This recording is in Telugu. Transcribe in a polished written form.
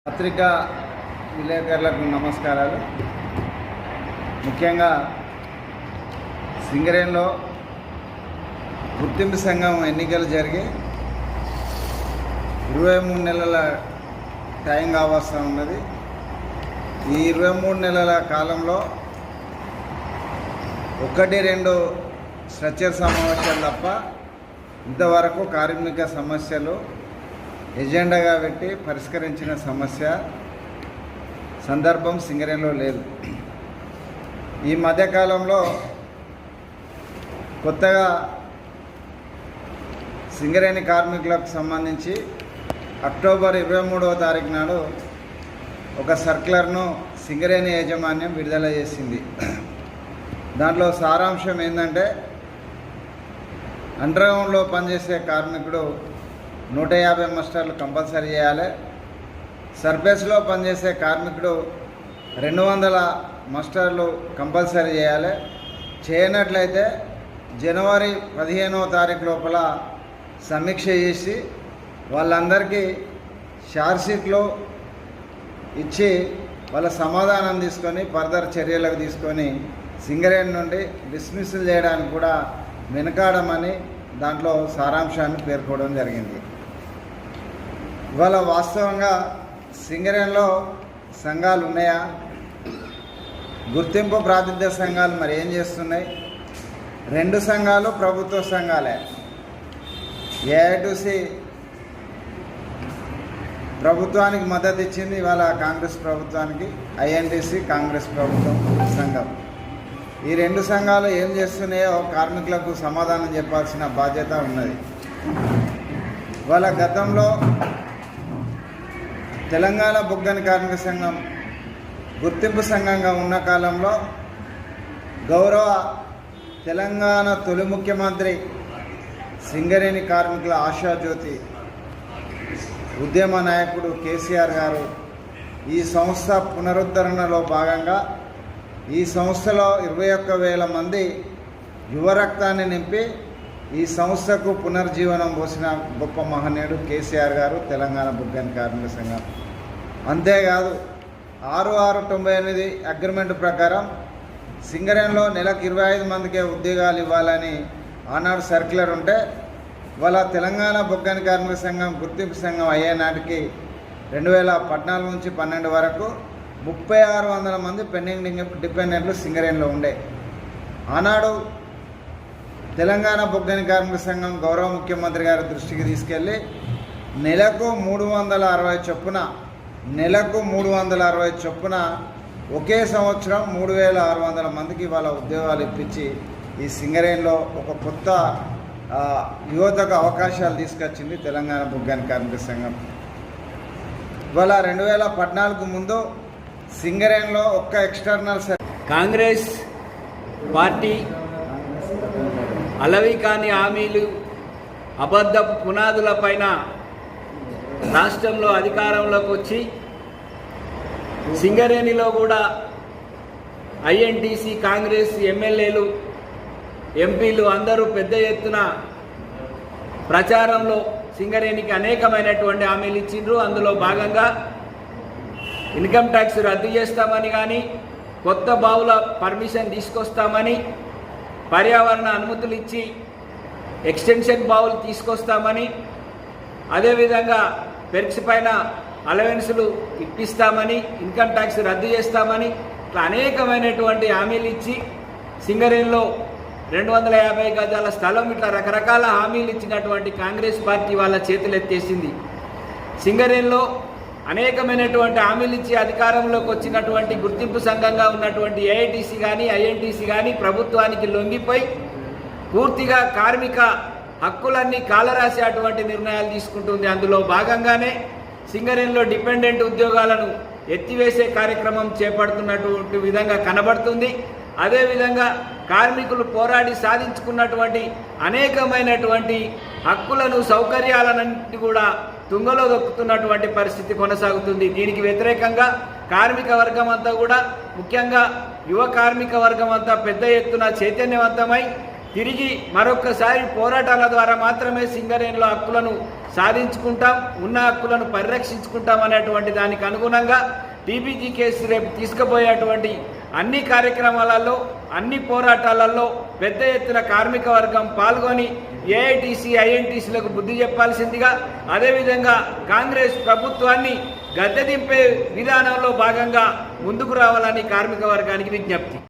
పత్రికా విలేకరులకు నమస్కారాలు. ముఖ్యంగా సింగరేణిలో గుర్తింపు సంఘం ఎన్నికలు జరిగి 23 నెలల టైం కావస్తూ ఉన్నది. ఈ 23 నెలల కాలంలో 1-2 స్ట్రక్చర్ సమావేశాలు తప్ప ఇంతవరకు కార్మిక సమస్యలు ఎజెండాగా పెట్టి పరిష్కరించిన సందర్భం సింగరేణిలో లేదు. ఈ మధ్యకాలంలో కొత్తగా సింగరేణి కార్మికులకు సంబంధించి అక్టోబర్ 23వ తారీఖు నాడు ఒక సర్క్యులర్ను సింగరేణి యాజమాన్యం విడుదల చేసింది. దాంట్లో సారాంశం ఏంటంటే, అండర్గ్రౌండ్లో పనిచేసే కార్మికుడు 150 మస్టర్లు కంపల్సరీ చేయాలి. సర్ఫేస్లో పనిచేసే కార్మికుడు 200 మస్టర్లు కంపల్సరీ చేయాలి. చేయనట్లయితే జనవరి 15వ తారీఖు లోపల సమీక్ష చేసి వాళ్ళందరికీ షార్ట్షీట్లు ఇచ్చి వాళ్ళ సమాధానం తీసుకొని ఫర్దర్ చర్యలకు తీసుకొని సింగరేణి నుండి డిస్మిస్సులు చేయడానికి కూడా వెనుకాడమని దాంట్లో సారాంశాన్ని పేర్కొనడం జరిగింది. ఇవాళ వాస్తవంగా సింగరేణిలో సంఘాలు ఉన్నాయా? గుర్తింపు ప్రాతినిధ్య సంఘాలు మరి ఏం చేస్తున్నాయి? 2 సంఘాలు ప్రభుత్వ సంఘాలే. ఏఐటీసీ ప్రభుత్వానికి మద్దతు ఇచ్చింది, ఇవాళ కాంగ్రెస్ ప్రభుత్వానికి. ఐఎన్టీసీ కాంగ్రెస్ ప్రభుత్వం సంఘం. ఈ 2 సంఘాలు ఏం చేస్తున్నాయో కార్మికులకు సమాధానం చెప్పాల్సిన బాధ్యత ఉన్నది. ఇవాళ గతంలో తెలంగాణ బొగ్గని కార్మిక సంఘం గుర్తింపు సంఘంగా ఉన్న కాలంలో గౌరవ తెలంగాణ తొలి ముఖ్యమంత్రి సింగరేణి కార్మికుల ఆశాజ్యోతి ఉద్యమ నాయకుడు కేసీఆర్ గారు ఈ సంస్థ పునరుద్ధరణలో భాగంగా ఈ సంస్థలో 21,000 మంది యువ రక్తాన్ని నింపి ఈ సంస్థకు పునర్జీవనం పోసిన గొప్ప మహనీయుడు కేసీఆర్ గారు, తెలంగాణ బొగ్గని కార్మిక సంఘం. అంతేకాదు 6698 అగ్రిమెంట్ ప్రకారం సింగరేణిలో నెలకు 25 మందికే ఉద్యోగాలు ఇవ్వాలని ఆనాడు సర్క్యులర్ ఉంటే, వాళ్ళ తెలంగాణ బొగ్గని కార్మిక సంఘం గుర్తింపు సంఘం అయ్యే నాటికి 2014 నుంచి 12 వరకు 3600 మంది పెండింగ్ డిపెండెంట్లు సింగరేణిలో ఉండే. ఆనాడు తెలంగాణ బొగ్గని కార్మిక సంఘం గౌరవ ముఖ్యమంత్రి గారి దృష్టికి తీసుకెళ్ళి నెలకు 360 చొప్పున ఒకే సంవత్సరం 3600 మందికి వాళ్ళ ఉద్యోగాలు ఇప్పించి ఈ సింగరేణిలో ఒక కొత్త యువతకు అవకాశాలు తీసుకొచ్చింది తెలంగాణ బొగ్గని కార్మిక సంఘం. ఇవాళ 2014 ముందు సింగరేణిలో ఒక్క ఎక్స్టర్నల్ కాంగ్రెస్ పార్టీ అలవి కాని హామీలు, అబద్ధపు పునాదులపైన రాష్ట్రంలో అధికారంలోకి వచ్చి సింగరేణిలో కూడా ఐఎన్టీసీ కాంగ్రెస్ ఎమ్మెల్యేలు, ఎంపీలు అందరూ పెద్ద ఎత్తున ప్రచారంలో సింగరేణికి అనేకమైనటువంటి హామీలు ఇచ్చిండ్రు. అందులో భాగంగా ఇన్కమ్ ట్యాక్స్ రద్దు చేస్తామని కానీ, కొత్త బావుల పర్మిషన్ తీసుకొస్తామని, పర్యావరణ అనుమతులు ఇచ్చి ఎక్స్టెన్షన్ బావులు తీసుకొస్తామని, అదేవిధంగా పెర్క్స్ పైన అలవెన్సులు ఇప్పిస్తామని, ఇన్కమ్ ట్యాక్స్ రద్దు చేస్తామని, ఇట్లా అనేకమైనటువంటి హామీలు ఇచ్చి సింగరేణిలో 250 గజాల స్థలం, ఇట్లా రకరకాల హామీలు ఇచ్చినటువంటి కాంగ్రెస్ పార్టీ వాళ్ళ చేతులు ఎత్తేసింది. సింగరేణిలో అనేకమైనటువంటి హామీలు ఇచ్చి అధికారంలోకి వచ్చినటువంటి గుర్తింపు సంఘంగా ఉన్నటువంటి ఏఐటీసీ కానీ ఐఎన్టీసీ కానీ ప్రభుత్వానికి లొంగిపోయి పూర్తిగా కార్మిక హక్కులన్నీ కాలరాసే అటువంటి నిర్ణయాలు తీసుకుంటుంది. అందులో భాగంగానే సింగరేణిలో డిపెండెంట్ ఉద్యోగాలను ఎత్తివేసే కార్యక్రమం చేపడుతున్నటువంటి విధంగా కనబడుతుంది. అదేవిధంగా కార్మికులు పోరాడి సాధించుకున్నటువంటి అనేకమైనటువంటి హక్కులను, సౌకర్యాలన్నింటినీ కూడా తుంగలో దొక్కుతున్నటువంటి పరిస్థితి కొనసాగుతుంది. దీనికి వ్యతిరేకంగా కార్మిక వర్గం అంతా కూడా, ముఖ్యంగా యువ కార్మిక వర్గం అంతా పెద్ద ఎత్తున చైతన్యవంతమై తిరిగి మరొకసారి పోరాటాల ద్వారా మాత్రమే సింగరేణిలో హక్కులను సాధించుకుంటాం, ఉన్న హక్కులను పరిరక్షించుకుంటాం అనేటువంటి దానికి అనుగుణంగా టీబీజీ కేసు రేపు తీసుకుపోయేటువంటి అన్ని కార్యక్రమాలలో, అన్ని పోరాటాలలో పెద్ద ఎత్తున కార్మిక వర్గం పాల్గొని ఏఐటీసీ, ఐఎన్టీసీలకు బుద్ధి చెప్పాల్సిందిగా, అదేవిధంగా కాంగ్రెస్ ప్రభుత్వాన్ని గద్దె దింపే విధానంలో భాగంగా ముందుకు రావాలని కార్మిక వర్గానికి విజ్ఞప్తి.